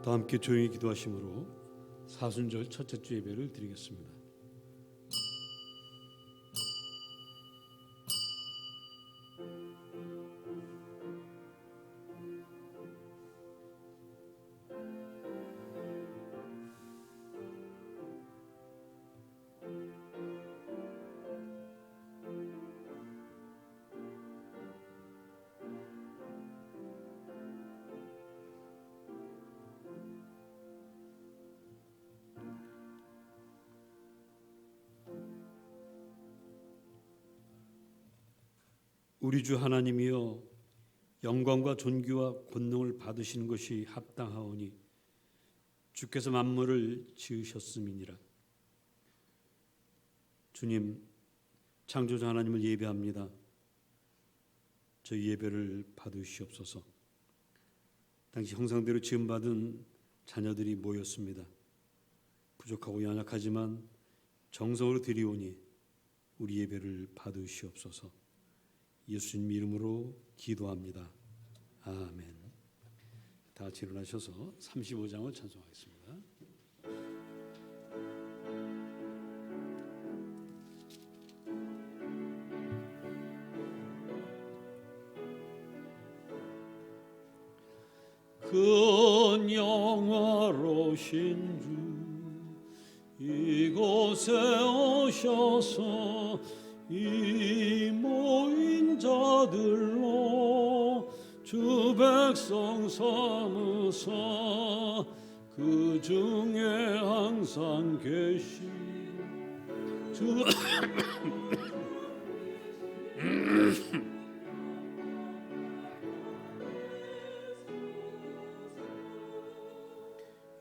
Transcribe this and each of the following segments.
다 함께 조용히 기도하심으로 사순절 첫째 주 예배를 드리겠습니다. 우리 주 하나님이여, 영광과 존귀와 권능을 받으시는 것이 합당하오니 주께서 만물을 지으셨음이니라. 주님, 창조자 하나님을 예배합니다. 저희 예배를 받으시옵소서. 당시 형상대로 지음받은 자녀들이 모였습니다. 부족하고 연약하지만 정성으로 드리오니 우리 예배를 받으시옵소서. 예수님 이름으로 기도합니다. 아멘. 다 같이 일어나셔서 35장을 찬송하겠습니다. 큰 영화로신 주 이곳에 오셔서 이 모인 자들로 주 백성 삼으사 그 중에 항상 계신 주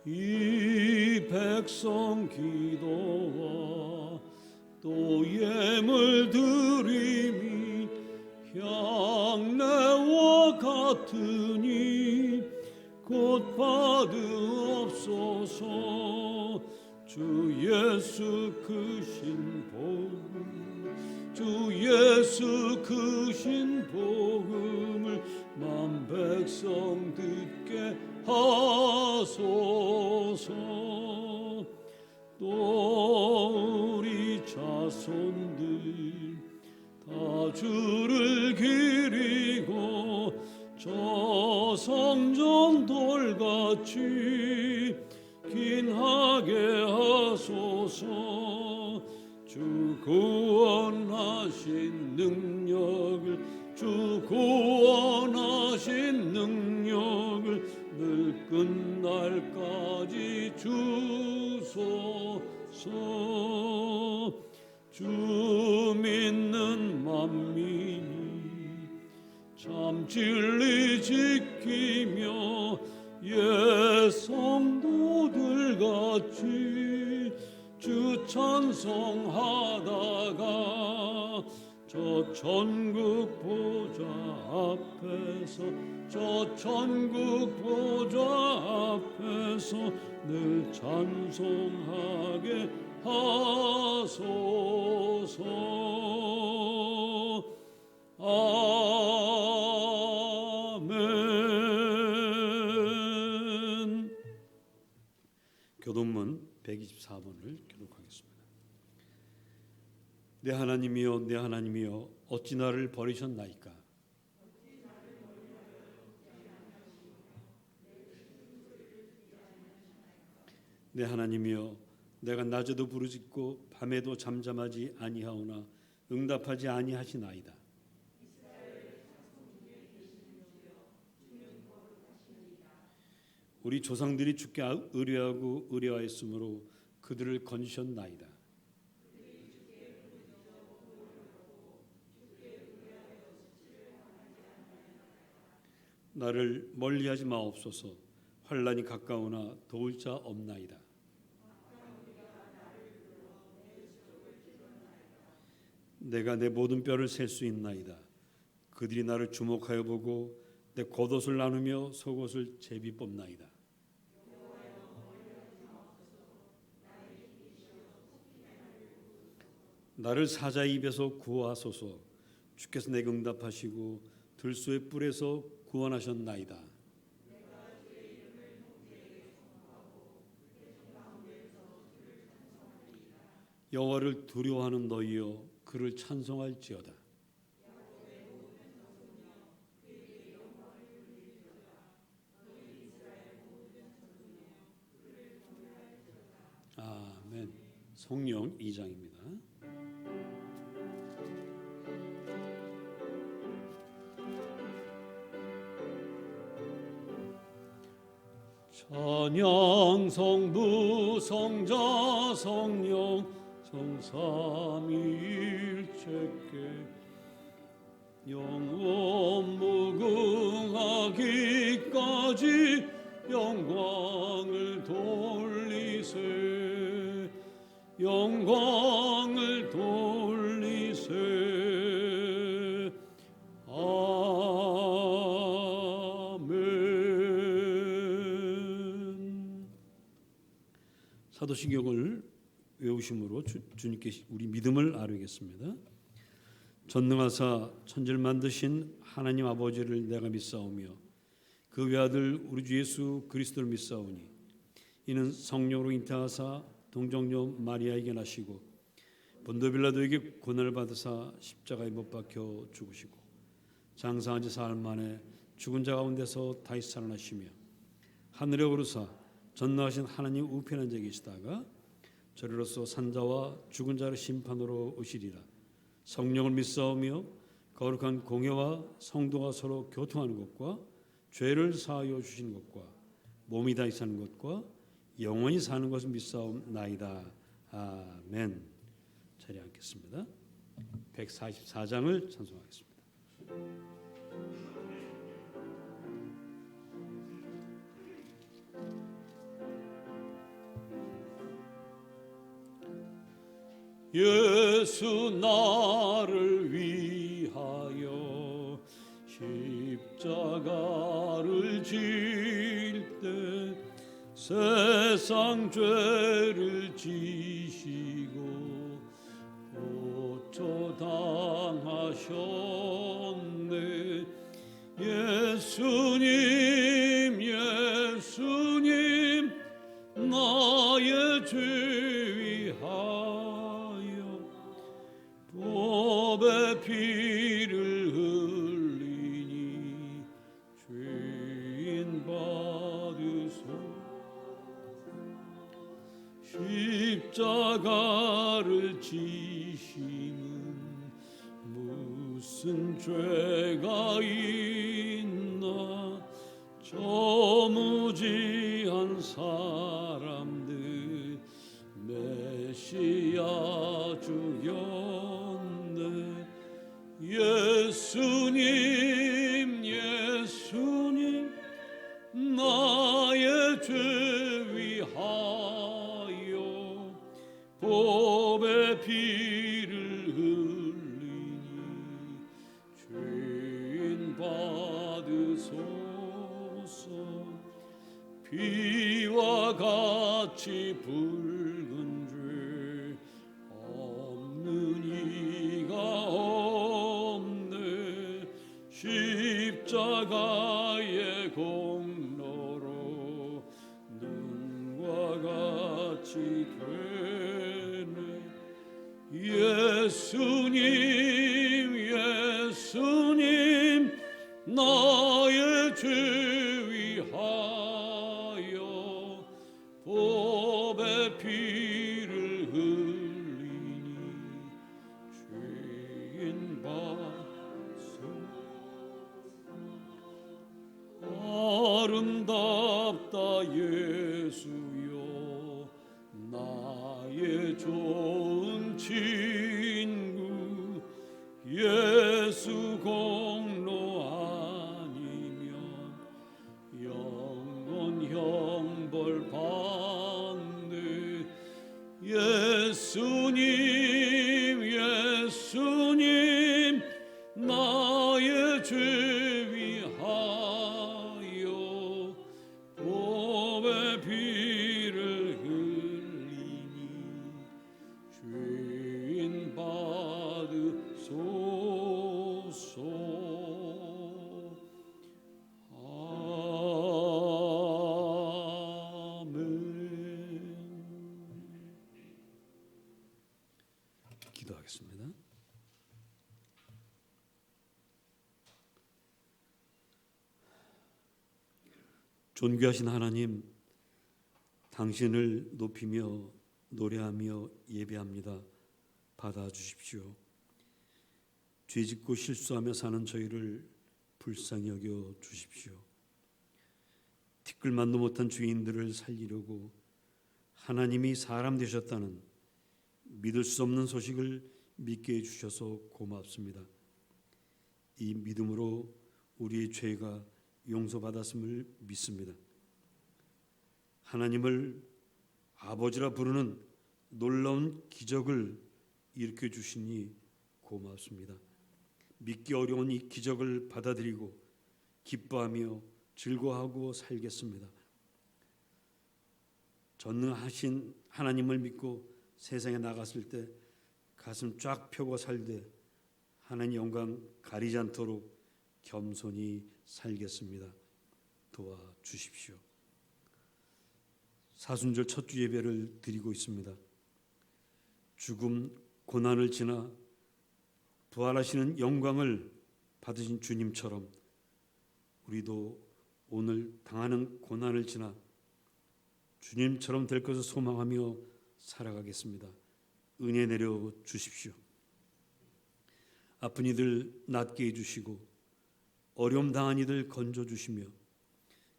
이 백성 기도와 또 예물 드림이 향내와 같으니 곧 받으옵소서. 주 예수 크신 복음, 주 예수 크신 복음을 만 백성 듣게 하소서. 또 우리 자손들 다 주를 기리고 저 성전 돌같이 긴하게 하소서. 주 구원하신 능력을, 주 구원하신 능력을 늘 끝날까지 주소서. 주 믿는 만민이 참 진리 지키며 옛 성도들 같이 주 찬송하다가 저 천국 보좌 앞에서, 저 천국 보좌 앞에서 늘 찬송하게 하소서. 아멘. 교동문 124번을 기록하겠습니다. 내 하나님이여, 내 하나님이여, 어찌 나를 버리셨나이까? 내 하나님이여, 내가 낮에도 부르짖고 밤에도 잠잠하지 아니하오나 응답하지 아니하시나이다. 우리 조상들이 주께 의뢰하고 의뢰하였으므로 그들을 건지셨나이다. 나를 멀리하지 마옵소서. 환난이 가까우나 도울 자 없나이다. 내가 내 모든 뼈를 셀 수 있나이다. 그들이 나를 주목하여 보고 내 겉옷을 나누며 속옷을 제비 뽑나이다. 나를 사자의 입에서 구하소서. 주께서 내게 응답하시고 들소의 뿔에서 구원하셨나이다. 여호와를 두려워하는 너희여 그를 찬송할지어다. 아멘. 성령 2장입니다. 찬양 성부 성자 성령 성삼위일체께 영원 무궁하기까지 영광을 돌리세 영광을 돌리세 아멘. 사도신경을 외우심으로 주님께 우리 믿음을 아뢰겠습니다. 전능하사 천지를 만드신 하나님 아버지를 내가 믿사오며 그 외아들 우리 주 예수 그리스도를 믿사오니 이는 성령으로 잉태하사 동정녀 마리아에게 나시고 본도 빌라도에게 고난을 받으사 십자가에 못 박혀 죽으시고 장사한 지 사흘 만에 죽은 자 가운데서 다시 살아나시며 하늘에 오르사 전능하신 하나님 우편한 자에 계시다가 저리로서 산자와 죽은 자를 심판으로 오시리라. 성령을 믿사오며 거룩한 공회와 성도가 서로 교통하는 것과 죄를 사하여 주시는 것과 몸이 다시 사는 것과 영원히 사는 것을 믿사옵나이다. 아멘. 자리에 앉겠습니다. 144장을 찬송하겠습니다. 예수 나를 위하여 십자가를 질 때 세상 죄를 지시고 고쳐 당하셨네. 예수님 예수님 나의 죄 위하여 법의 피를 흘리니 죄인 받으소. 십자가를 지시는 무슨 죄가 있나. 저 무지한 사람들 메시아 죽였네. 예수님 예수님 나의 죄 위하여 법의 피를 흘리니 죄인 받으소서. 피와 같이 붉은 죄 없는 이가 없네. 십자가의 공로로 눈과 같이 되네. 예수님 예수님 나의 죄 위하여 법의 피를 흘리니 죄인 받소. 아름답다 예수여 나의 좋은 친구. 예수 공로 아니면 영원 형벌 받네. 예수님 예수님 나의 죄 위하여 법의 피를 흘리니 죄인 받으소서. 아멘. 존귀하신 하나님, 당신을 높이며 노래하며 예배합니다. 받아주십시오. 죄짓고 실수하며 사는 저희를 불쌍히 여겨 주십시오. 티끌만도 못한 죄인들을 살리려고 하나님이 사람 되셨다는 믿을 수 없는 소식을 믿게 해주셔서 고맙습니다. 이 믿음으로 우리의 죄가 용서받았음을 믿습니다. 하나님을 아버지라 부르는 놀라운 기적을 일으켜 주시니 고맙습니다. 믿기 어려운 이 기적을 받아들이고 기뻐하며 즐거워하고 살겠습니다. 전능하신 하나님을 믿고 세상에 나갔을 때 가슴 쫙 펴고 살되 하나님 영광 가리지 않도록 겸손히 살겠습니다. 도와주십시오. 사순절 첫 주 예배를 드리고 있습니다. 죽음, 고난을 지나 부활하시는 영광을 받으신 주님처럼 우리도 오늘 당하는 고난을 지나 주님처럼 될 것을 소망하며 살아가겠습니다. 은혜 내려 주십시오. 아픈 이들 낫게 해주시고 어려움 당한 이들 건져 주시며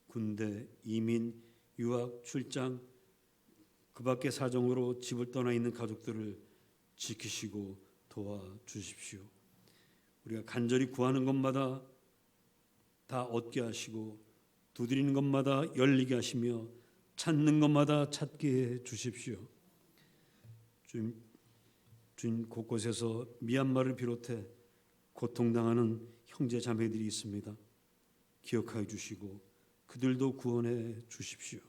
군대, 이민, 유학, 출장 그 밖의 사정으로 집을 떠나 있는 가족들을 지키시고 도와주십시오. 우리가 간절히 구하는 것마다 다 얻게 하시고 두드리는 것마다 열리게 하시며 찾는 것마다 찾게 해 주십시오. 주님 곳곳에서 미얀마를 비롯해 고통당하는 형제 자매들이 있습니다. 기억하여 주시고 그들도 구원해 주십시오.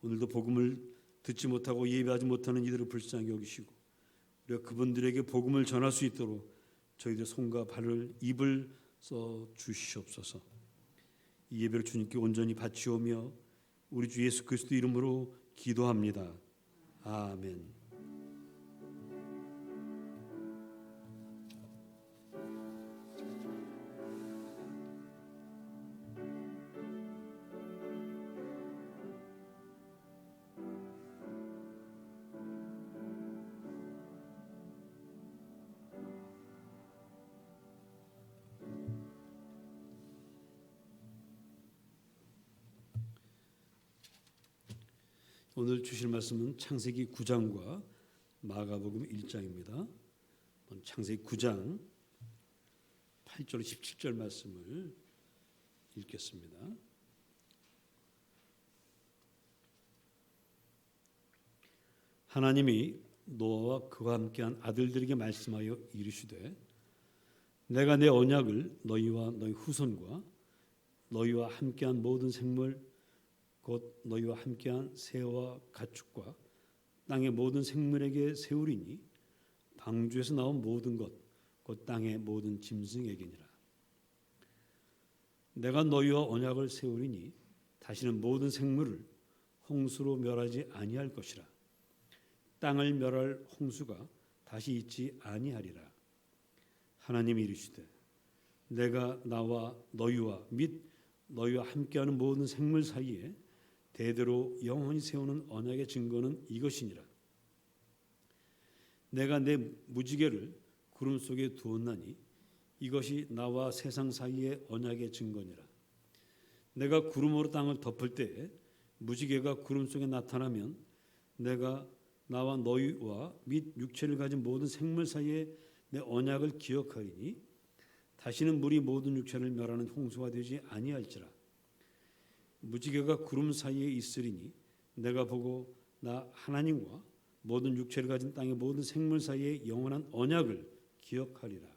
오늘도 복음을 듣지 못하고 예배하지 못하는 이들을 불쌍히 여기시고 우리가 그분들에게 복음을 전할 수 있도록 저희들의 손과 발을 입을 써 주시옵소서. 이 예배를 주님께 온전히 바치오며 우리 주 예수 그리스도 이름으로 기도합니다. 아멘. 오늘 주실 말씀은 창세기 9장과 마가복음 1장입니다. 창세기 9장 8절 17절 말씀을 읽겠습니다. 하나님이 노아와 그와 함께한 아들들에게 말씀하여 이르시되 내가 내 언약을 너희와 너희 후손과 너희와 함께한 모든 생물 곧 너희와 함께한 새와 가축과 땅의 모든 생물에게 세우리니 방주에서 나온 모든 것 곧 땅의 모든 짐승에게니라. 내가 너희와 언약을 세우리니 다시는 모든 생물을 홍수로 멸하지 아니할 것이라. 땅을 멸할 홍수가 다시 있지 아니하리라. 하나님이 이르시되 내가 나와 너희와 및 너희와 함께하는 모든 생물 사이에 대대로 영원히 세우는 언약의 증거는 이것이니라. 내가 내 무지개를 구름 속에 두었나니 이것이 나와 세상 사이의 언약의 증거니라. 내가 구름으로 땅을 덮을 때에 무지개가 구름 속에 나타나면 내가 나와 너희와 및 육체를 가진 모든 생물 사이에 내 언약을 기억하리니 다시는 물이 모든 육체를 멸하는 홍수가 되지 아니할지라. 무지개가 구름 사이에 있으리니 내가 보고 나 하나님과 모든 육체를 가진 땅의 모든 생물 사이에 영원한 언약을 기억하리라.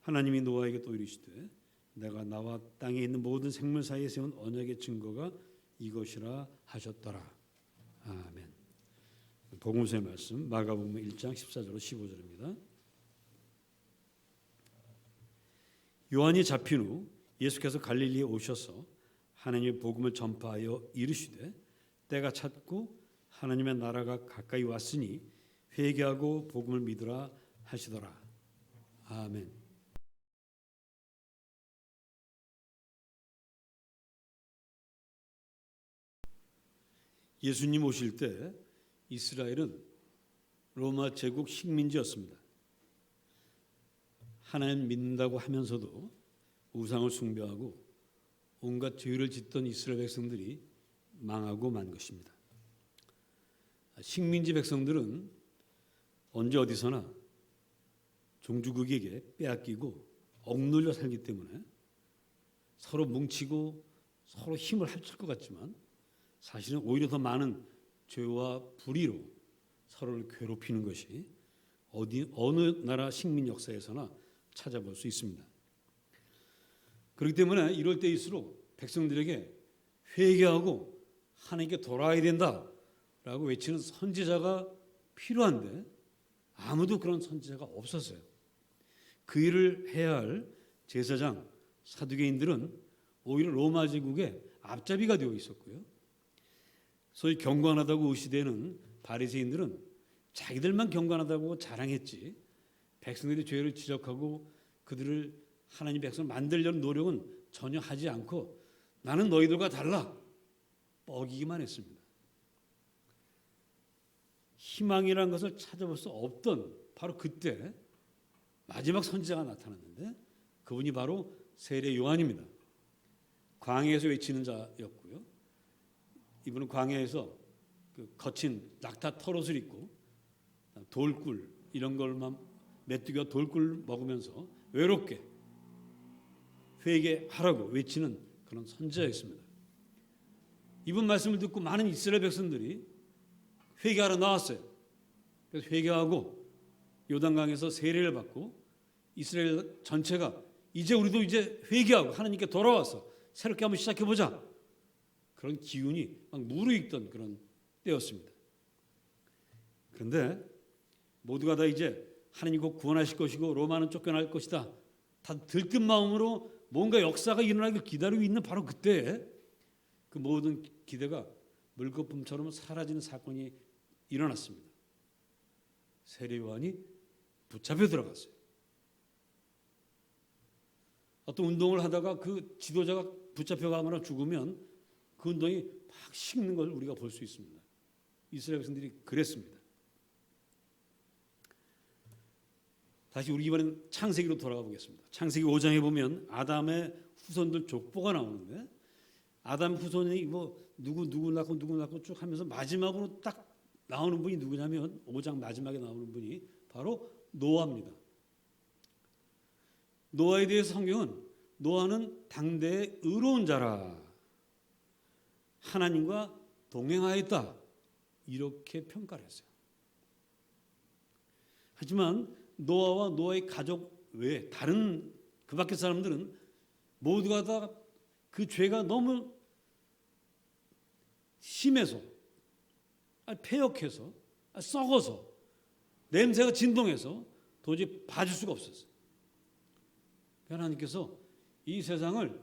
하나님이 노아에게 또 이르시되 내가 나와 땅에 있는 모든 생물 사이에 세운 언약의 증거가 이것이라 하셨더라. 아멘. 복음서의 말씀 마가복음 1장 14절로 15절입니다. 요한이 잡힌 후 예수께서 갈릴리에 오셔서 하나님의 복음을 전파하여 이르시되 때가 찼고 하나님의 나라가 가까이 왔으니 회개하고 복음을 믿으라 하시더라. 아멘. 예수님 오실 때 이스라엘은 로마 제국 식민지였습니다. 하나님 믿는다고 하면서도 우상을 숭배하고 온갖 죄를 짓던 이스라엘 백성들이 망하고 만 것입니다. 식민지 백성들은 언제 어디서나 종주국에게 빼앗기고 억눌려 살기 때문에 서로 뭉치고 서로 힘을 합칠 것 같지만 사실은 오히려 더 많은 죄와 불의로 서로를 괴롭히는 것이 어느 나라 식민 역사에서나 찾아볼 수 있습니다. 그렇기 때문에 이럴 때일수록 백성들에게 회개하고 하나님께 돌아와야 된다라고 외치는 선지자가 필요한데 아무도 그런 선지자가 없었어요. 그 일을 해야 할 제사장, 사두개인들은 오히려 로마 제국의 앞잡이가 되어 있었고요. 소위 경건하다고 의시되는 바리새인들은 자기들만 경건하다고 자랑했지 백성들의 죄를 지적하고 그들을 하나님 백성을 만들려는 노력은 전혀 하지 않고 나는 너희들과 달라 뻐기기만 했습니다. 희망이라는 것을 찾아볼 수 없던 바로 그때 마지막 선지자가 나타났는데 그분이 바로 세례 요한입니다. 광야에서 외치는 자였고요. 이분은 광야에서 그 거친 낙타 털옷을 입고 돌꿀 이런 걸만 메뚜기와 돌꿀 먹으면서 외롭게 회개하라고 외치는 그런 선지자였습니다. 이분 말씀을 듣고 많은 이스라엘 백성들이 회개하러 나왔어요. 그래서 회개하고 요단강에서 세례를 받고 이스라엘 전체가 이제 우리도 이제 회개하고 하나님께 돌아와서 새롭게 한번 시작해보자. 그런 기운이 막 무르익던 그런 때였습니다. 그런데 모두가 다 이제 하나님 곧 구원하실 것이고 로마는 쫓겨날 것이다. 다 들뜬 마음으로 뭔가 역사가 일어나길 기다리고 있는 바로 그때에 그 모든 기대가 물거품처럼 사라지는 사건이 일어났습니다. 세례 요한이 붙잡혀 들어갔어요. 어떤 운동을 하다가 그 지도자가 붙잡혀가거나 죽으면 그 운동이 막 식는 걸 우리가 볼 수 있습니다. 이스라엘 백성들이 그랬습니다. 다시 우리 이번엔 창세기로 돌아가 보겠습니다. 창세기 5장에 보면 아담의 후손들 족보가 나오는데 아담 후손이 뭐 누구 낳고 쭉 하면서 마지막으로 딱 나오는 분이 누구냐면 5장 마지막에 나오는 분이 바로 노아입니다. 노아에 대해서 성경은 노아는 당대의 의로운 자라 하나님과 동행하였다 이렇게 평가를 했어요. 하지만 노아와 노아의 가족 외에 다른 그 밖의 사람들은 모두가 다 그 죄가 너무 심해서 폐역해서 썩어서 냄새가 진동해서 도저히 봐줄 수가 없었어요. 하나님께서 이 세상을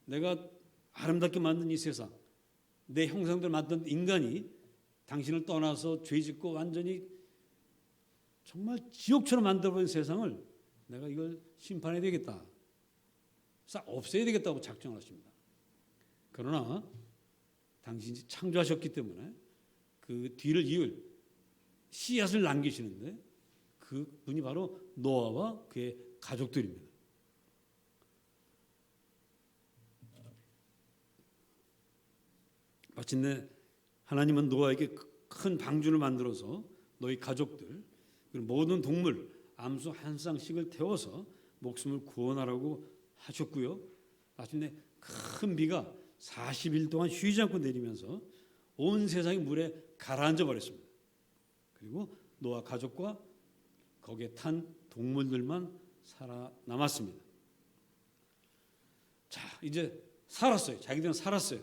내가 아름답게 만든 이 세상 내 형상대로 만든 인간이 당신을 떠나서 죄짓고 완전히 정말 지옥처럼 만들어버린 세상을 내가 이걸 심판해야 되겠다. 싹 없애야 되겠다고 작정하십니다. 그러나 당신이 창조하셨기 때문에 그 뒤를 이을 씨앗을 남기시는데 그 분이 바로 노아와 그의 가족들입니다. 마침내 하나님은 노아에게 큰 방주를 만들어서 너희 가족들 그리고 모든 동물 암수 한 쌍씩을 태워서 목숨을 구원하라고 하셨고요. 마침내 큰 비가 40일 동안 쉬지 않고 내리면서 온 세상이 물에 가라앉아 버렸습니다. 그리고 노아 가족과 거기에 탄 동물들만 살아남았습니다. 자, 이제 살았어요. 자기들은 살았어요.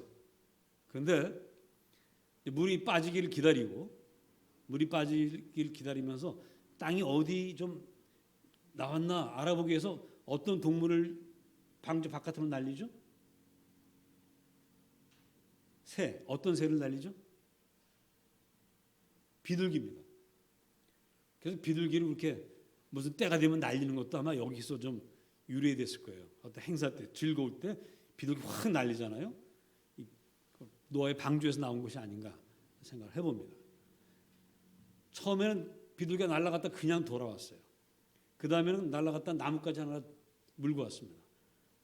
그런데 물이 빠지기를 기다리고 물이 빠지기를 기다리면서 땅이 어디 좀 나왔나 알아보기 위해서 어떤 동물을 방주 바깥으로 날리죠? 새. 어떤 새를 날리죠? 비둘기입니다. 그래서 비둘기를 이렇게 무슨 때가 되면 날리는 것도 아마 여기서 좀 유래됐을 거예요. 어떤 행사 때, 즐거울 때 비둘기 확 날리잖아요. 노아의 방주에서 나온 것이 아닌가 생각을 해봅니다. 처음에는 비둘기가 날아갔다 그냥 돌아왔어요. 그 다음에는 날아갔다 나뭇가지 하나 물고 왔습니다.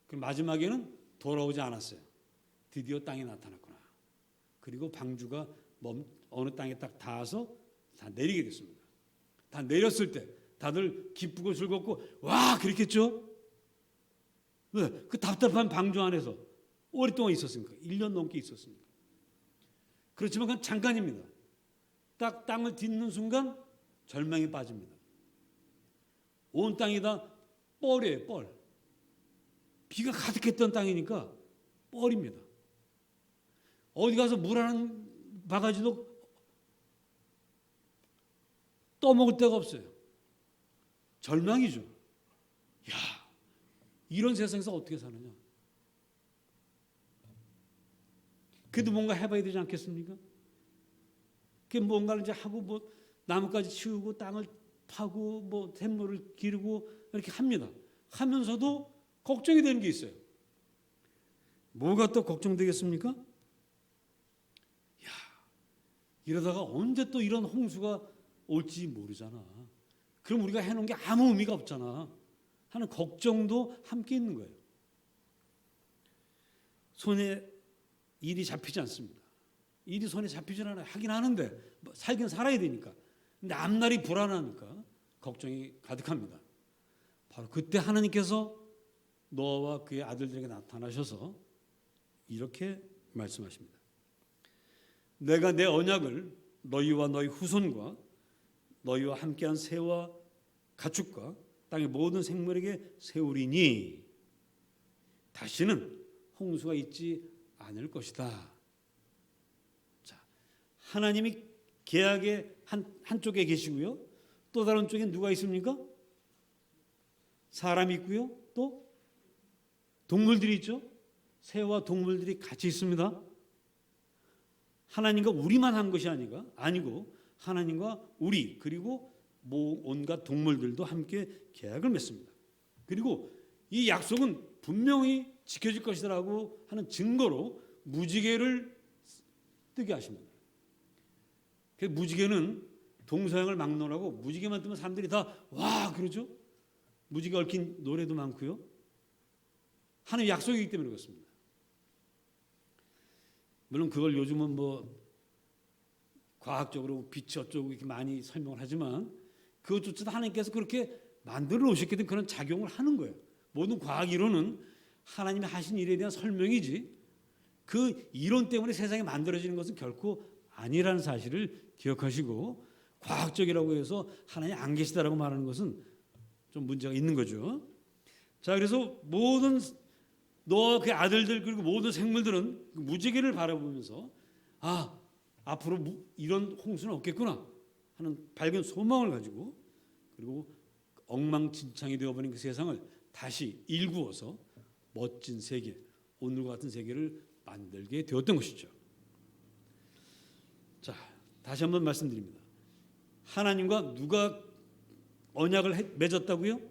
그리고 마지막에는 돌아오지 않았어요. 드디어 땅에 나타났구나. 그리고 방주가 어느 땅에 딱 닿아서 다 내리게 됐습니다. 다 내렸을 때 다들 기쁘고 즐겁고 와 그랬겠죠? 왜? 그 답답한 방주 안에서 오랫동안 있었으니까 1년 넘게 있었으니까. 그렇지만 그건 잠깐입니다. 딱 땅을 딛는 순간 절망에 빠집니다. 온 땅이 다 뻘이에요. 뻘. 비가 가득했던 땅이니까 뻘입니다. 어디 가서 물 한 바가지도 떠먹을 데가 없어요. 절망이죠. 야, 이런 세상에서 어떻게 사느냐. 그래도 뭔가 해봐야 되지 않겠습니까? 그 뭔가를 이제 하고 뭐 나뭇가지 치우고 땅을 파고 뭐 샘물을 기르고 이렇게 합니다. 하면서도 걱정이 되는 게 있어요. 뭐가 또 걱정되겠습니까? 야, 이러다가 언제 또 이런 홍수가 올지 모르잖아. 그럼 우리가 해놓은 게 아무 의미가 없잖아 하는 걱정도 함께 있는 거예요. 손에 일이 잡히지 않습니다. 일이 손에 잡히질 않아요. 하긴 하는데 살긴 살아야 되니까. 근데 앞날이 불안하니까 걱정이 가득합니다. 바로 그때 하나님께서 노아와 그의 아들들에게 나타나셔서 이렇게 말씀하십니다. 내가 내 언약을 너희와 너희 후손과 너희와 함께한 새와 가축과 땅의 모든 생물에게 세우리니 다시는 홍수가 있지 않을 것이다. 자, 하나님이 계약의 한쪽에 계시고요. 또 다른 쪽에 누가 있습니까? 사람이 있고요. 또 동물들이 있죠. 새와 동물들이 같이 있습니다. 하나님과 우리만 한 것이 아니고 하나님과 우리 그리고 온갖 동물들도 함께 계약을 맺습니다. 그리고 이 약속은 분명히 지켜질 것이라고 하는 증거로 무지개를 뜨게 하십니다. 그 무지개는 동서양을 막론하고 무지개만 뜨면 사람들이 다 와 그러죠. 무지개 얽힌 노래도 많고요. 하나님의 약속이기 때문에 그렇습니다. 물론 그걸 요즘은 뭐 과학적으로 빛이 어쩌고 이렇게 많이 설명을 하지만 그것조차도 하나님께서 그렇게 만들어 놓으셨기 때문에 그런 작용을 하는 거예요. 모든 과학 이론은 하나님이 하신 일에 대한 설명이지 그 이론 때문에 세상이 만들어지는 것은 결코 아니라는 사실을 기억하시고 과학적이라고 해서 하나님이 안 계시다라고 말하는 것은 좀 문제가 있는 거죠. 자, 그래서 모든 노아와 그의 아들들 그리고 모든 생물들은 무지개를 바라보면서 아, 앞으로 이런 홍수는 없겠구나 하는 밝은 소망을 가지고 그리고 엉망진창이 되어버린 그 세상을 다시 일구어서 멋진 세계, 오늘과 같은 세계를 만들게 되었던 것이죠. 자, 다시 한번 말씀드립니다. 하나님과 누가 언약을 맺었다고요?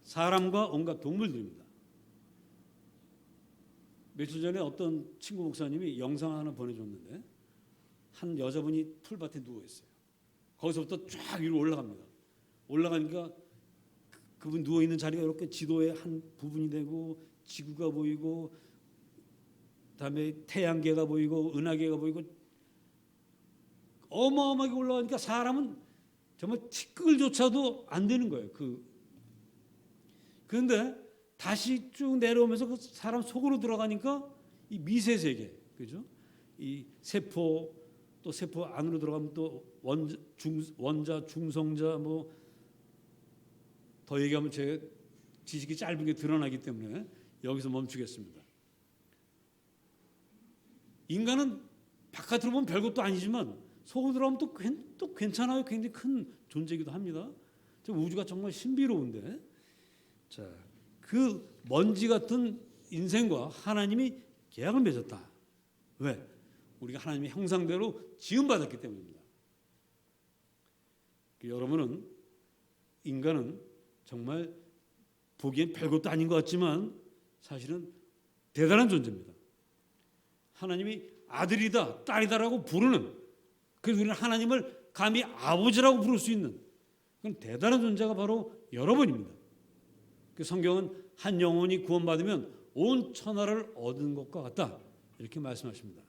사람과 온갖 동물들입니다. 며칠 전에 어떤 친구 목사님이 영상 하나 보내줬는데 한 여자분이 풀밭에 누워 있어요. 거기서부터 쫙 위로 올라갑니다. 올라가니까 그분 누워 있는 자리가 이렇게 지도의 한 부분이 되고 지구가 보이고 그다음에 태양계가 보이고 은하계가 보이고 어마어마하게 올라가니까 사람은 정말 티끌조차도 안 되는 거예요. 그런데 다시 쭉 내려오면서 그 사람 속으로 들어가니까 이 미세 세계, 그죠? 이 세포 또 세포 안으로 들어가면 또 원자, 중성자 뭐 더 얘기하면 제 지식이 짧은 게 드러나기 때문에 여기서 멈추겠습니다. 인간은 바깥으로 보면 별것도 아니지만 속으로 들어가면 또 괜찮아요. 굉장히 큰 존재이기도 합니다. 우주가 정말 신비로운데 자, 그 먼지 같은 인생과 하나님이 계약을 맺었다. 왜? 우리가 하나님의 형상대로 지음받았기 때문입니다. 여러분은 인간은 정말 보기엔 별것도 아닌 것 같지만 사실은 대단한 존재입니다. 하나님이 아들이다, 딸이다라고 부르는, 그래서 우리는 하나님을 감히 아버지라고 부를 수 있는 그건 대단한 존재가 바로 여러분입니다. 그 성경은 한 영혼이 구원받으면 온 천하를 얻은 것과 같다, 이렇게 말씀하십니다.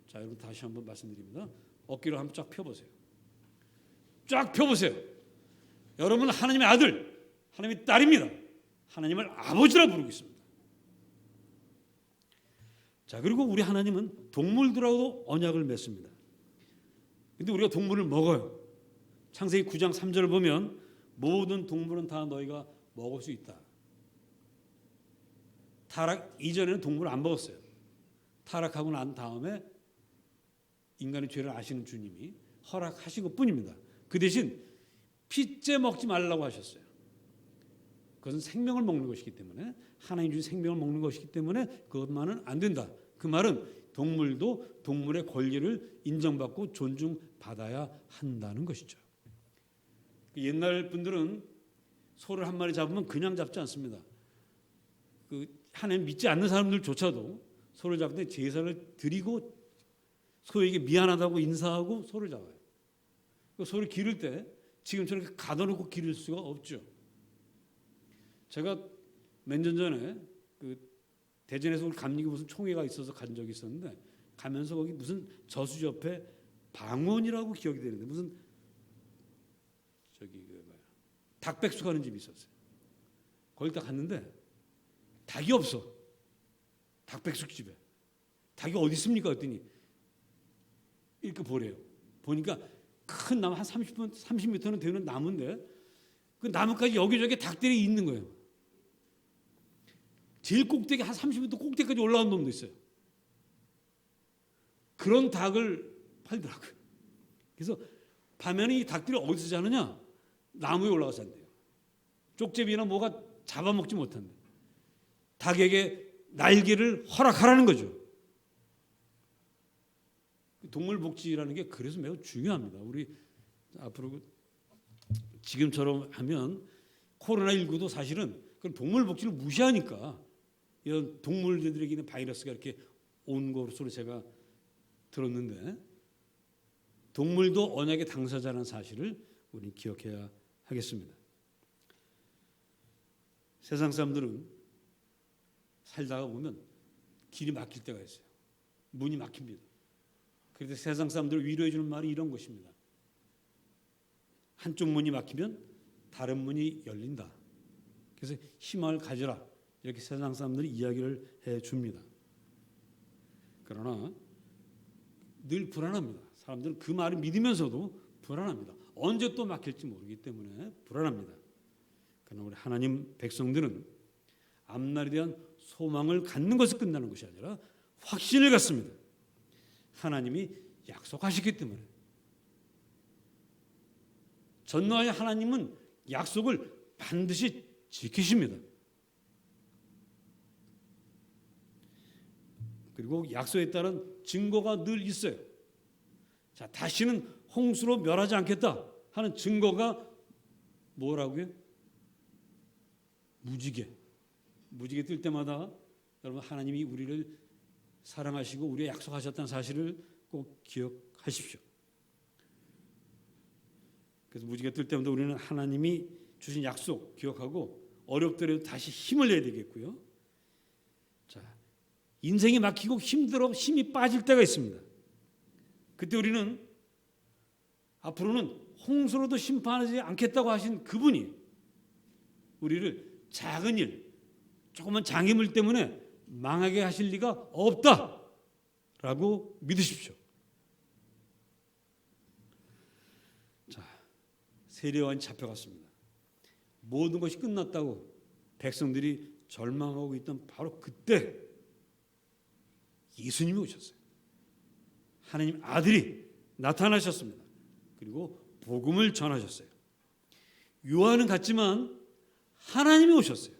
자, 여러분 다시 한번 말씀드립니다. 어깨를 한번 쫙 펴보세요. 쫙 펴보세요. 여러분은 하나님의 아들, 하나님의 딸입니다. 하나님을 아버지라 부르고 있습니다. 자, 그리고 우리 하나님은 동물들하고도 언약을 맺습니다. 근데 우리가 동물을 먹어요. 창세기 9장 3절을 보면 모든 동물은 다 너희가 먹을 수 있다. 타락 이전에는 동물을 안 먹었어요. 타락하고 난 다음에 인간의 죄를 아시는 주님이 허락하신 것뿐입니다. 그 대신 핏째 먹지 말라고 하셨어요. 그것은 생명을 먹는 것이기 때문에, 하나님 주신 생명을 먹는 것이기 때문에 그것만은 안 된다. 그 말은 동물도 동물의 권리를 인정받고 존중받아야 한다는 것이죠. 옛날 분들은 소를 한 마리 잡으면 그냥 잡지 않습니다. 그 하나님 믿지 않는 사람들조차도 소를 잡을 때 제사를 드리고 소에게 미안하다고 인사하고 소를 잡아요. 그 소를 기를 때 지금처럼 이렇게 가둬놓고 기를 수가 없죠. 제가 몇 년 전에 그 대전에서 우리 감리교 무슨 총회가 있어서 간 적이 있었는데, 가면서 거기 무슨 저수 옆에 방언이라고 기억이 되는데 무슨 저기 닭백숙 하는 집이 있었어요. 거기 딱 갔는데 닭이 없어. 닭백숙 집에 닭이 어디 있습니까? 했더니 이렇게 보래요. 보니까 큰 나무 한 30m는 되는 나무인데 그 나무까지 여기저기 닭들이 있는 거예요. 제일 꼭대기 한 30m 꼭대기까지 올라온 놈도 있어요. 그런 닭을 팔더라고요. 그래서 밤에는 이 닭들이 어디서 자느냐? 나무에 올라가서 잔대요. 쪽제비나 뭐가 잡아먹지 못한대. 닭에게 날개를 허락하라는 거죠. 동물 복지라는 게 그래서 매우 중요합니다. 우리 앞으로 지금처럼 하면 코로나19도 사실은 그런 동물 복지를 무시하니까 이런 동물들에게 있는 바이러스가 이렇게 온 것으로 제가 들었는데, 동물도 언약의 당사자라는 사실을 우리는 기억해야 하겠습니다. 세상 사람들은 살다가 보면 길이 막힐 때가 있어요. 문이 막힙니다. 그래서 세상 사람들을 위로해 주는 말이 이런 것입니다. 한쪽 문이 막히면 다른 문이 열린다. 그래서 희망을 가져라, 이렇게 세상 사람들이 이야기를 해줍니다. 그러나 늘 불안합니다. 사람들은 그 말을 믿으면서도 불안합니다. 언제 또 막힐지 모르기 때문에 불안합니다. 그러나 우리 하나님 백성들은 앞날에 대한 소망을 갖는 것을 끝나는 것이 아니라 확신을 갖습니다. 하나님이 약속하셨기 때문에. 전능하신 하나님은 약속을 반드시 지키십니다. 그리고 약속에 따른 증거가 늘 있어요. 자, 다시는 홍수로 멸하지 않겠다 하는 증거가 뭐라고요? 무지개. 무지개 뜰 때마다 여러분, 하나님이 우리를 사랑하시고 우리의 약속하셨다는 사실을 꼭 기억하십시오. 그래서 무지개 뜰 때마다 우리는 하나님이 주신 약속 기억하고 어렵더라도 다시 힘을 내야 되겠고요. 자, 인생이 막히고 힘들어 힘이 빠질 때가 있습니다. 그때 우리는 앞으로는 홍수로도 심판하지 않겠다고 하신 그분이 우리를 작은 일, 조그만 장애물 때문에 망하게 하실 리가 없다라고 믿으십시오. 자, 세례요한이 잡혀갔습니다. 모든 것이 끝났다고 백성들이 절망하고 있던 바로 그때 예수님이 오셨어요. 하나님 아들이 나타나셨습니다. 그리고 복음을 전하셨어요. 요한은 갔지만 하나님이 오셨어요.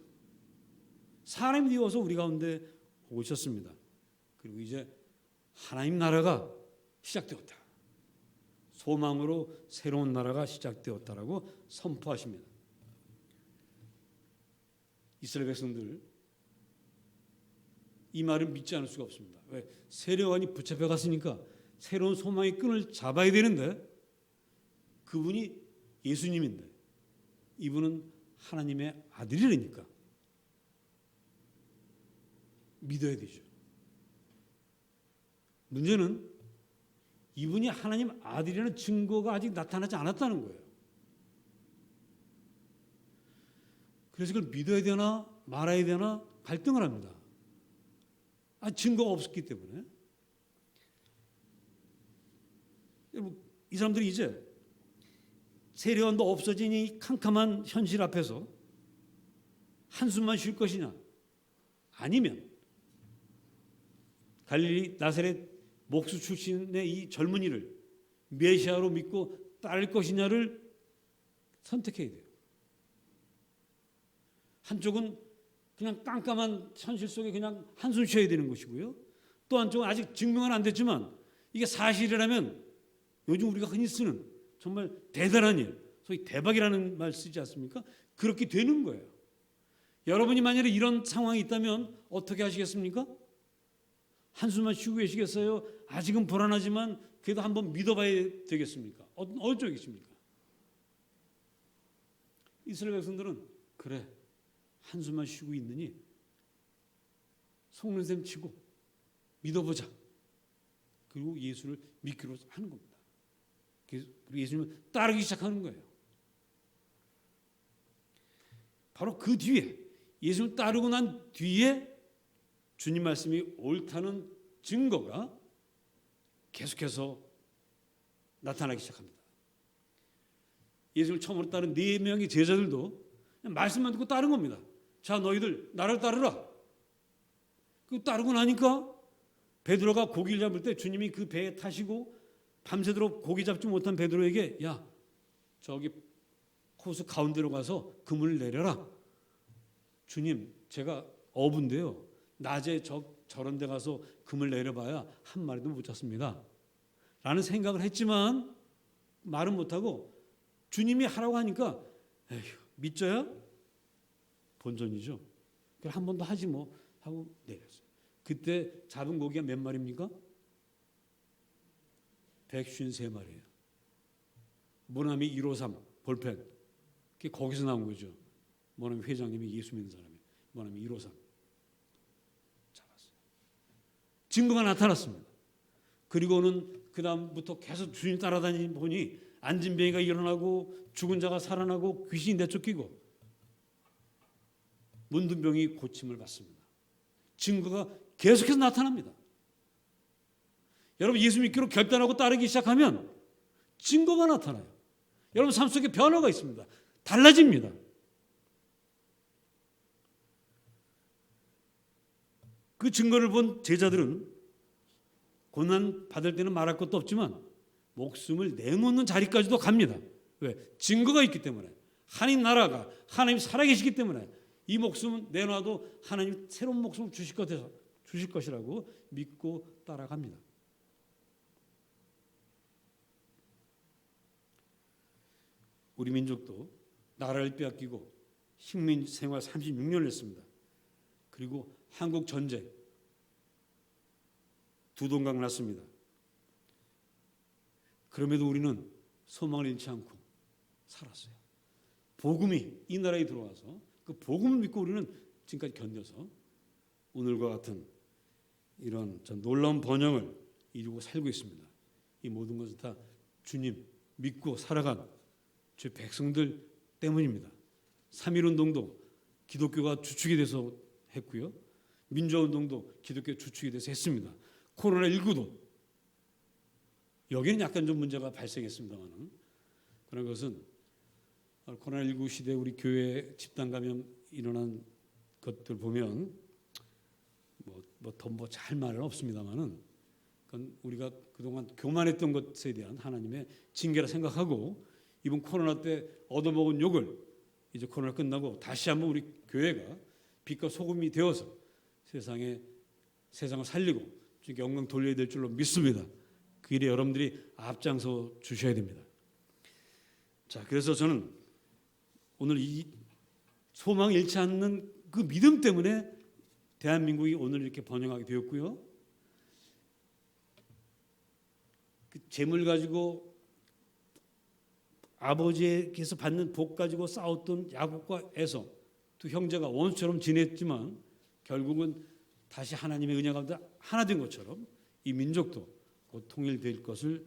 사람이 되어서 우리 가운데 오셨습니다. 그리고 이제 하나님 나라가 시작되었다. 소망으로 새로운 나라가 시작되었다라고 선포하십니다. 이스라엘 백성들 이 말을 믿지 않을 수가 없습니다. 왜? 세례요한이 붙잡혀 갔으니까 새로운 소망의 끈을 잡아야 되는데 그분이 예수님인데 이분은 하나님의 아들이라니까 믿어야 되죠. 문제는 이분이 하나님 아들이라는 증거가 아직 나타나지 않았다는 거예요. 그래서 그걸 믿어야 되나 말아야 되나 갈등을 합니다. 증거가 없었기 때문에. 이 사람들이 이제 세례요한도 없어진 이 캄캄한 현실 앞에서 한숨만 쉴 것이냐, 아니면 갈릴리 나사렛 목수 출신의 이 젊은이를 메시아로 믿고 따를 것이냐를 선택해야 돼요. 한쪽은 그냥 깜깜한 현실 속에 그냥 한숨 쉬어야 되는 것이고요. 또 한쪽은 아직 증명은 안 됐지만 이게 사실이라면 요즘 우리가 흔히 쓰는 정말 대단한 일, 소위 대박이라는 말 쓰지 않습니까? 그렇게 되는 거예요. 여러분이 만약에 이런 상황이 있다면 어떻게 하시겠습니까? 한숨만 쉬고 계시겠어요? 아직은 불안하지만 그래도 한번 믿어봐야 되겠습니까? 어느 쪽이십니까? 이스라엘 백성들은 그래 한숨만 쉬고 있느니 속는 셈 치고 믿어보자. 그리고 예수를 믿기로 하는 겁니다. 그리고 예수님을 따르기 시작하는 거예요. 바로 그 뒤에 예수를 따르고 난 뒤에 주님 말씀이 옳다는 증거가 계속해서 나타나기 시작합니다. 예수를 처음으로 따른 4명의 제자들도 말씀만 듣고 따른 겁니다. 자, 너희들 나를 따르라. 그 따르고 나니까 베드로가 고기를 잡을 때 주님이 그 배에 타시고 밤새도록 고기 잡지 못한 베드로에게 야, 저기 호수 가운데로 가서 그물을 내려라. 주님, 제가 어부인데요. 낮에 저런 데 가서 그물 내려봐야 한 마리도 못 잡습니다. 라는 생각을 했지만 말은 못하고 주님이 하라고 하니까 에휴, 믿져야 본전이죠. 그럼 한 번 더 하지 뭐 하고 내렸어요. 그때 잡은 고기가 몇 마리입니까? 153마리예요. 모나미 153 볼펜. 그게 거기서 나온 거죠. 모나미 회장님이 예수 믿는 사람이 모나미 153 잡았어요. 증거가 나타났습니다. 그리고는 그 다음부터 계속 주님 따라다니 보니 안진뱅이가 일어나고 죽은 자가 살아나고 귀신이 내쫓기고 문둥병이 고침을 받습니다. 증거가 계속해서 나타납니다. 여러분 예수 믿기로 결단하고 따르기 시작하면 증거가 나타나요. 여러분 삶 속에 변화가 있습니다. 달라집니다. 그 증거를 본 제자들은 고난 받을 때는 말할 것도 없지만 목숨을 내놓는 자리까지도 갑니다. 왜? 증거가 있기 때문에. 하나님 나라가 하나님 살아계시기 때문에 이 목숨은 내놔도 하나님 새로운 목숨을 주실 것이라고 믿고 따라갑니다. 우리 민족도 나라를 빼앗기고 식민 생활 36년을 했습니다. 그리고 한국 전쟁 두동강 났습니다. 그럼에도 우리는 소망을 잃지 않고 살았어요. 복음이 이 나라에 들어와서 그 복음을 믿고 우리는 지금까지 견뎌서 오늘과 같은 이런 놀라운 번영을 이루고 살고 있습니다. 이 모든 것은 다 주님 믿고 살아간 주 백성들 때문입니다. 3.1운동도 기독교가 주축이 돼서 했고요. 민주화운동도 기독교 주축이 돼서 했습니다. 코로나19도 여기는 약간 좀 문제가 발생했습니다만 그런 것은 코로나19 시대에 우리 교회 집단 감염 일어난 것들 보면 더 잘 말은 없습니다만은 그건 우리가 그동안 교만했던 것에 대한 하나님의 징계라 생각하고 이번 코로나 때 얻어먹은 욕을 이제 코로나 끝나고 다시 한번 우리 교회가 빛과 소금이 되어서 세상을 살리고 주님께 영광 돌려야 될 줄로 믿습니다. 그 일에 여러분들이 앞장서 주셔야 됩니다. 자, 그래서 저는 오늘 이 소망 잃지 않는 그 믿음 때문에 대한민국이 오늘 이렇게 번영하게 되었고요. 그 재물 가지고 아버지에게서 받는 복 가지고 싸웠던 야곱과 에서 두 형제가 원수처럼 지냈지만 결국은 다시 하나님의 은혜 가운데 하나 된 것처럼 이 민족도 곧 통일될 것을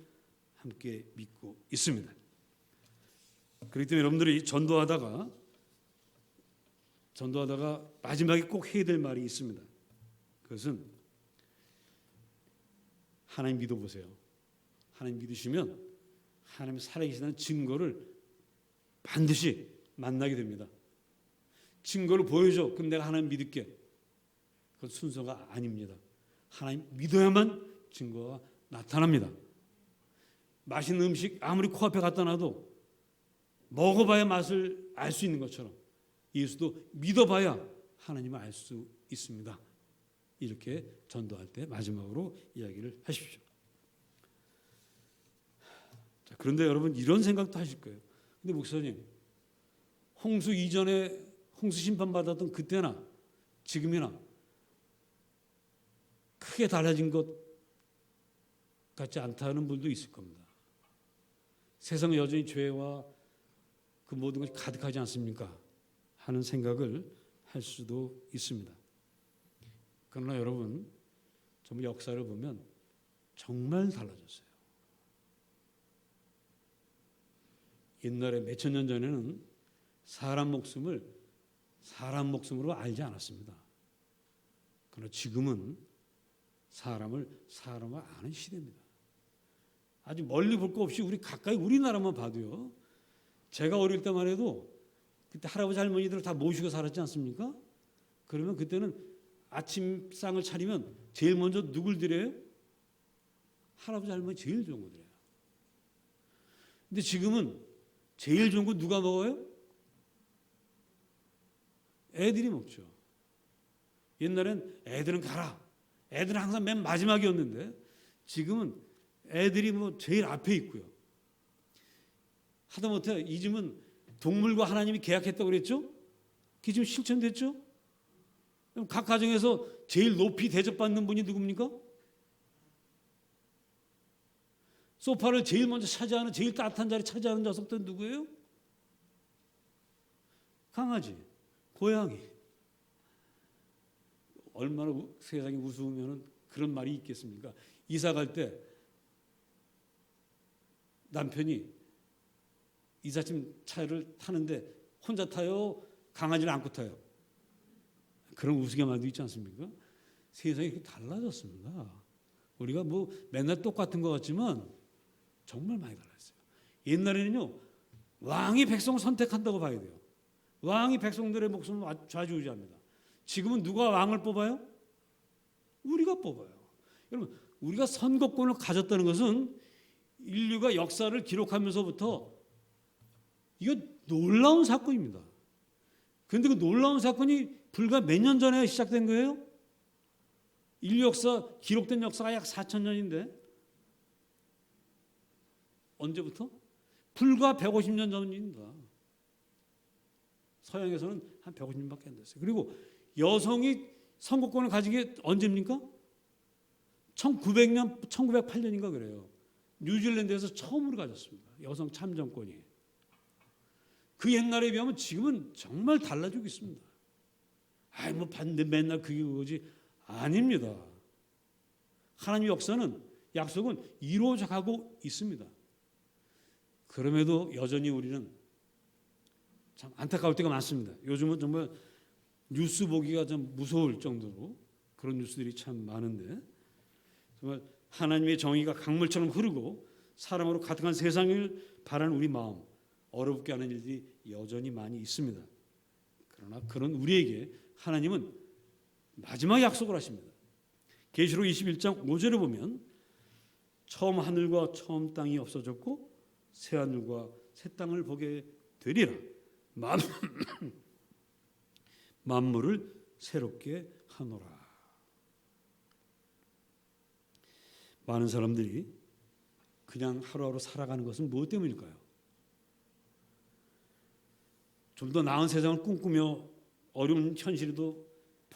함께 믿고 있습니다. 그렇기 때문에 여러분들이 전도하다가 마지막에 꼭 해야 될 말이 있습니다. 그것은 하나님 믿어보세요. 하나님 믿으시면 하나님 살아계시다는 증거를 반드시 만나게 됩니다. 증거를 보여줘. 그럼 내가 하나님 믿을게. 그건 순서가 아닙니다. 하나님 믿어야만 증거가 나타납니다. 맛있는 음식 아무리 코앞에 갖다 놔도 먹어봐야 맛을 알 수 있는 것처럼 예수도 믿어봐야 하나님을 알 수 있습니다. 이렇게 전도할 때 마지막으로 이야기를 하십시오. 자, 그런데 여러분 이런 생각도 하실 거예요. 근데 목사님, 홍수 이전에 홍수 심판 받았던 그때나 지금이나 크게 달라진 것 같지 않다는 분도 있을 겁니다. 세상은 여전히 죄와 그 모든 것이 가득하지 않습니까? 하는 생각을 할 수도 있습니다. 그러나 여러분, 정말 역사를 보면 정말 달라졌어요. 옛날에 몇천 년 전에는 사람 목숨을 사람 목숨으로 알지 않았습니다. 그러나 지금은 사람을 사람으로 아는 시대입니다. 아주 멀리 볼 거 없이 우리 가까이 우리나라만 봐도요. 제가 어릴 때만 해도 그때 할아버지 할머니들 다 모시고 살았지 않습니까? 그러면 그때는 아침상을 차리면 제일 먼저 누굴 드려요? 할아버지 할머니 제일 좋은 거 드려요. 근데 지금은 제일 좋은 거 누가 먹어요? 애들이 먹죠. 옛날엔 애들은 가라. 애들은 항상 맨 마지막이었는데 지금은 애들이 뭐 제일 앞에 있고요. 하다못해 이즘은 동물과 하나님이 계약했다고 그랬죠? 그게 지금 실천됐죠? 그럼 각 가정에서 제일 높이 대접받는 분이 누굽니까? 소파를 제일 먼저 차지하는, 제일 따뜻한 자리 차지하는 녀석들은 누구예요? 강아지, 고양이. 얼마나 세상이 우스우면 그런 말이 있겠습니까? 이사 갈 때 남편이 이삿짐 차를 타는데 혼자 타요? 강아지를 안고 타요? 그런 우스갯말도 있지 않습니까? 세상이 이렇게 달라졌습니다. 우리가 뭐 맨날 똑같은 것 같지만 정말 많이 달랐어요. 옛날에는요, 왕이 백성을 선택한다고 봐야 돼요. 왕이 백성들의 목숨을 좌지우지합니다. 지금은 누가 왕을 뽑아요? 우리가 뽑아요. 여러분, 우리가 선거권을 가졌다는 것은 인류가 역사를 기록하면서부터 이거 놀라운 사건입니다. 그런데 그 놀라운 사건이 불과 몇 년 전에 시작된 거예요? 인류 역사, 기록된 역사가 약 4,000년인데 언제부터? 불과 150년 전입니다. 서양에서는 한 150년밖에 안 됐어요. 그리고 여성이 선거권을 가진 게 언제입니까? 1900년, 1908년인가 그래요. 뉴질랜드에서 처음으로 가졌습니다. 여성 참정권이. 그 옛날에 비하면 지금은 정말 달라지고 있습니다. 아이 뭐 반대 맨날 그게 그거지. 아닙니다. 하나님의 역사는, 약속은 이루어져 가고 있습니다. 그럼에도 여전히 우리는 참 안타까울 때가 많습니다. 요즘은 정말 뉴스 보기가 좀 무서울 정도로 그런 뉴스들이 참 많은데, 정말 하나님의 정의가 강물처럼 흐르고 사랑으로 가득한 세상을 바라는 우리 마음, 어렵게 하는 일들이 여전히 많이 있습니다. 그러나 그런 우리에게 하나님은 마지막 약속을 하십니다. 계시록 21장 5절에 보면 처음 하늘과 처음 땅이 없어졌고 새 하늘과 새 땅을 보게 되리라. 만물을 새롭게 하노라. 많은 사람들이 그냥 하루하루 살아가는 것은 무엇 때문일까요? 좀 더 나은 세상을 꿈꾸며 어려운 현실에도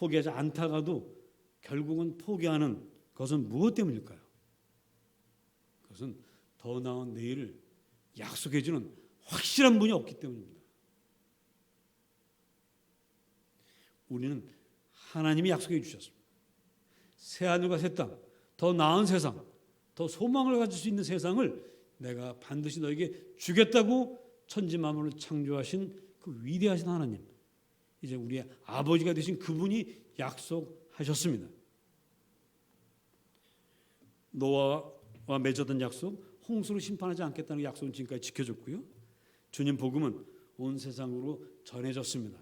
포기하지 않다가도 결국은 포기하는 것은 무엇 때문일까요? 그것은 더 나은 내일을 약속해 주는 확실한 분이 없기 때문입니다. 우리는 하나님이 약속해 주셨습니다. 새하늘과 새 땅, 더 나은 세상, 더 소망을 가질 수 있는 세상을 내가 반드시 너에게 주겠다고 천지 만물을 창조하신 그 위대하신 하나님, 이제 우리의 아버지가 되신 그분이 약속하셨습니다. 노아와 맺었던 약속, 홍수로 심판하지 않겠다는 약속은 지금까지 지켜졌고요. 주님 복음은 온 세상으로 전해졌습니다.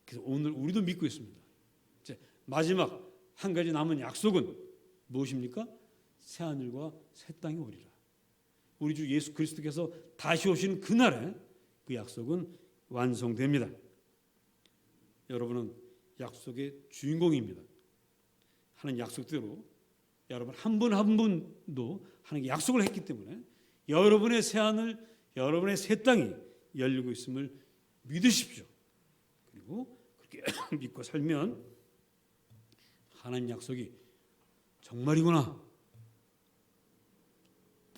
그래서 오늘 우리도 믿고 있습니다. 이제 마지막 한 가지 남은 약속은 무엇입니까? 새 하늘과 새 땅이 오리라. 우리 주 예수 그리스도께서 다시 오시는 그날에 그 약속은 완성됩니다. 여러분은 약속의 주인공입니다. 하는 약속대로 여러분 한 분 한 분도 하나님께 약속을 했기 때문에 여러분의 새 하늘, 여러분의 새 땅이 열리고 있음을 믿으십시오. 그리고 그렇게 믿고 살면 하나님 약속이 정말이구나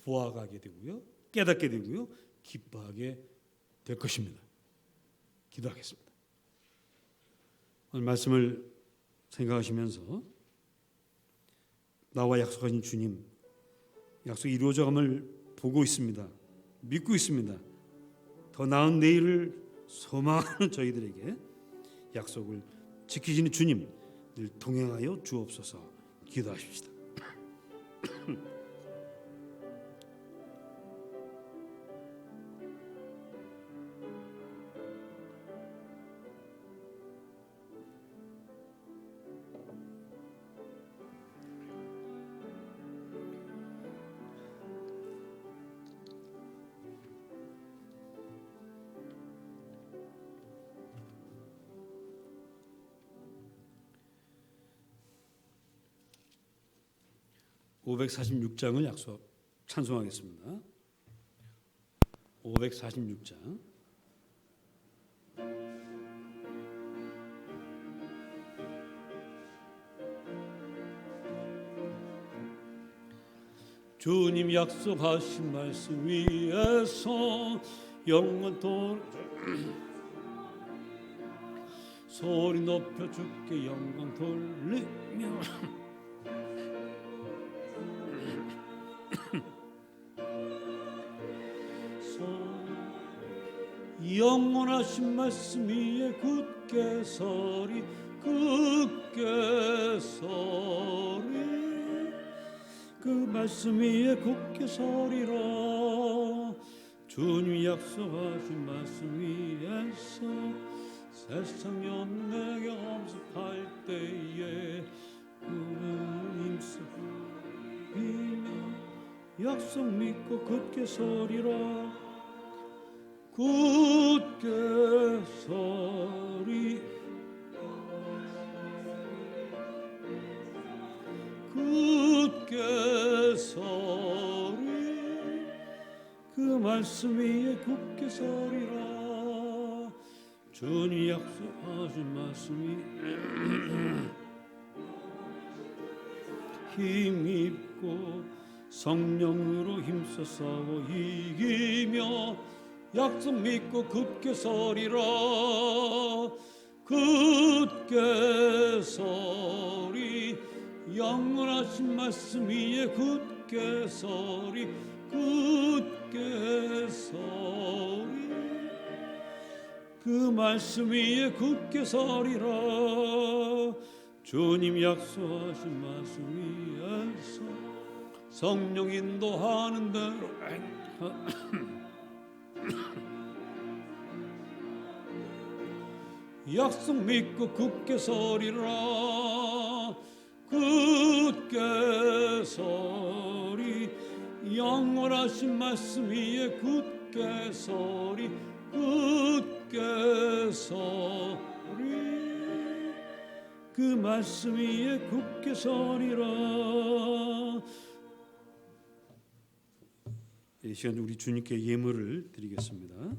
보아가게 되고요, 깨닫게 되고요, 기뻐하게 될 것입니다. 기도하겠습니다. 오늘 말씀을 생각하시면서 나와 약속하신 주님, 약속이 이루어져감을 보고 있습니다. 믿고 있습니다. 더 나은 내일을 소망하는 저희들에게 약속을 지키시는 주님 늘 동행하여 주옵소서. 기도하십시다. 546장을 찬송하겠습니다. 546장. 주님 약속하신 말씀 위에서 영원토록 소리 높여 주께 영광 돌리며 영원하신 말씀 위에 굳게 서리 그 말씀 위에 굳게 서리라. 주님이 약속하신 말씀 위에서 세상이 내게 엄습할 때에 힘써 비며 약속 믿고 굳게 서리라. 굳게 서리 굳게 서리 그 말씀 위에 굳게 서리라. 주님 약속하신 말씀이 힘입고 성령으로 힘써 싸워 이기며 약속 믿고 굳게 서리라. 굳게 서리 영원하신 말씀 위에 굳게 서리 굳게 서리 그 말씀 위에 굳게 서리라. 주님 약속하신 말씀 위에서 성령 인도하는 대로 약속 믿고 굳게 서리라. 굳게 서리 영원하신 말씀 위에 굳게 서리 굳게 서리 그 말씀 위에 굳게 서리라. 이 시간 우리 주님께 예물을 드리겠습니다.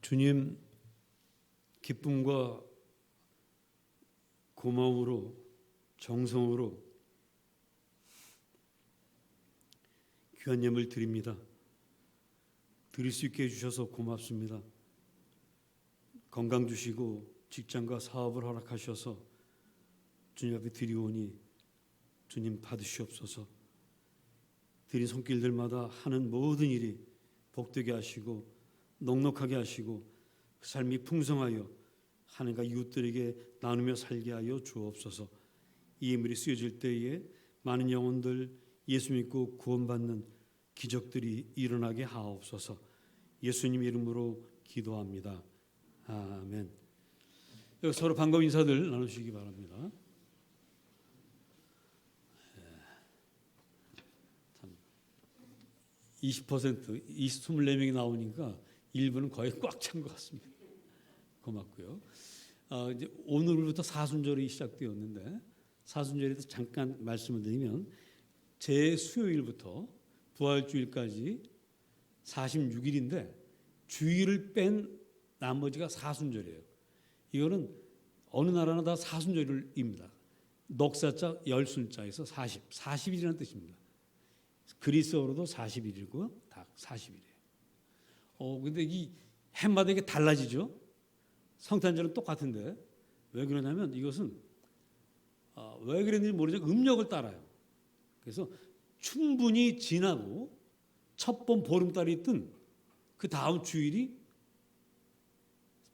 주님 기쁨과 고마움으로 정성으로 귀한 예물 드립니다. 드릴 수 있게 해주셔서 고맙습니다. 건강 주시고 직장과 사업을 허락하셔서 주님 앞에 드리오니 주님 받으시옵소서. 드린 손길들마다 하는 모든 일이 복되게 하시고 넉넉하게 하시고 그 삶이 풍성하여 하나님과 이웃들에게 나누며 살게 하여 주옵소서. 이 예물이 쓰여질 때에 많은 영혼들 예수 믿고 구원받는 기적들이 일어나게 하옵소서. 예수님 이름으로 기도합니다. 아멘. 서로 반가운 인사들 나누시기 바랍니다. 20% 24명이 나오니까 일부는 거의 꽉 찬 것 같습니다. 고맙고요. 이제 오늘부터 사순절이 시작되었는데 사순절에 대해서 잠깐 말씀을 드리면 제 수요일부터 부활주일까지 46일인데 주일을 뺀 나머지가 사순절이에요. 이거는 어느 나라나 다 사순절입니다. 넉사자 열순자에서 40일이라는 뜻입니다. 그리스어로도 40일이고 다 40일이에요. 근데 이 해마다 이게 달라지죠. 성탄절은 똑같은데 왜 그러냐면 이것은 왜 그랬는지 모르지만 음력을 따라요. 그래서 충분히 지나고 첫 번 보름달이 뜬 그 다음 주일이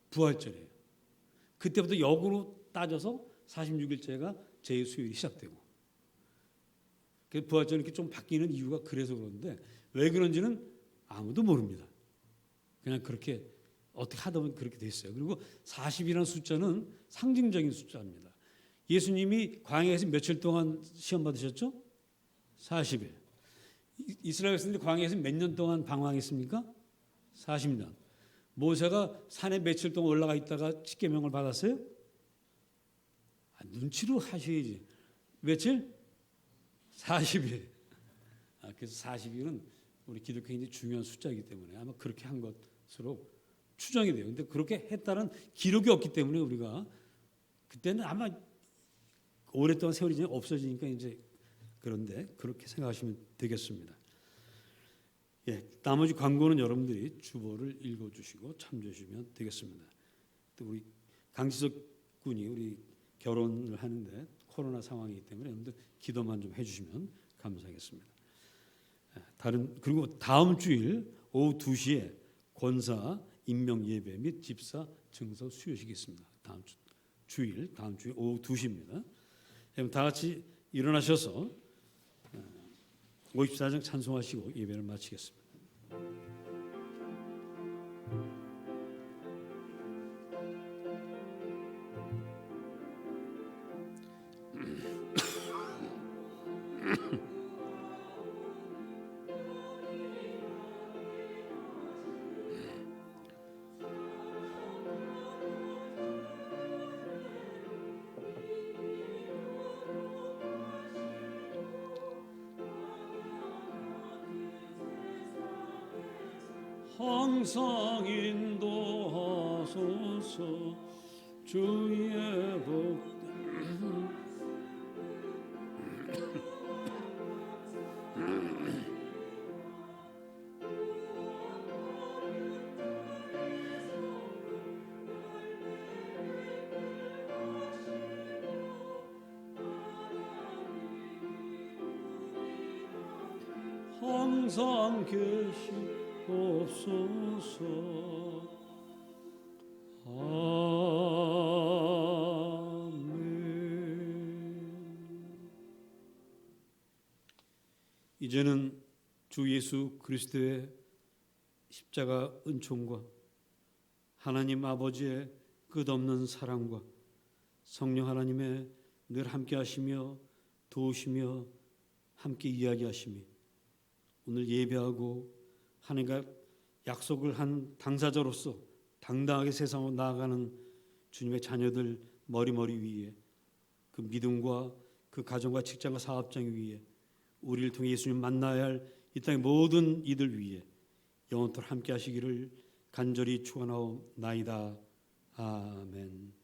부활절이에요. 그때부터 역으로 따져서 46일째가 제2수요일이 시작되고 부활절이 이렇게 좀 바뀌는 이유가 그래서 그런데 왜 그런지는 아무도 모릅니다. 그냥 그렇게 어떻게 하다 보면 그렇게 됐어요. 그리고 40이라는 숫자는 상징적인 숫자입니다. 예수님이 광야에서 며칠 동안 시험 받으셨죠? 40일. 이스라엘 백성들이 광야에서 몇 년 동안 방황했습니까? 40년. 모세가 산에 며칠 동안 올라가 있다가 십계명을 받았어요? 눈치로 하셔야지. 며칠? 40일. 그래서 40일은 우리 기독교인들이 중요한 숫자이기 때문에 아마 그렇게 한 것으로 추정이 돼요. 근데 그렇게 했다는 기록이 없기 때문에 우리가 그때는 아마 오랫동안 세월이 지나 없어지니까 이제 그런데 그렇게 생각하시면 되겠습니다. 예, 나머지 광고는 여러분들이 주보를 읽어주시고 참조해주시면 되겠습니다. 또 우리 강지석 군이 우리 결혼을 하는데 코로나 상황이기 때문에 여러분들 기도만 좀 해주시면 감사하겠습니다. 그리고 다음 주일 오후 2시에 권사 임명 예배 및 집사 증서 수요식이 있습니다. 다음 주일 오후 2시입니다. 여러분 다 같이 일어나셔서 54장 찬송하시고 예배를 마치겠습니다. 항상 인도하소서 주의 복 항상 계시옵소서. 이제는 주 예수 그리스도의 십자가 은총과 하나님 아버지의 끝없는 사랑과 성령 하나님의 늘 함께 하시며 도우시며 함께 이야기하심이 오늘 예배하고 하나님과 약속을 한 당사자로서 당당하게 세상으로 나아가는 주님의 자녀들 머리머리 위에 그 믿음과 그 가정과 직장과 사업장 위에 우리를 통해 예수님 만나야 할 이 땅의 모든 이들 위에 영원토록 함께 하시기를 간절히 축원하옵나이다. 아멘.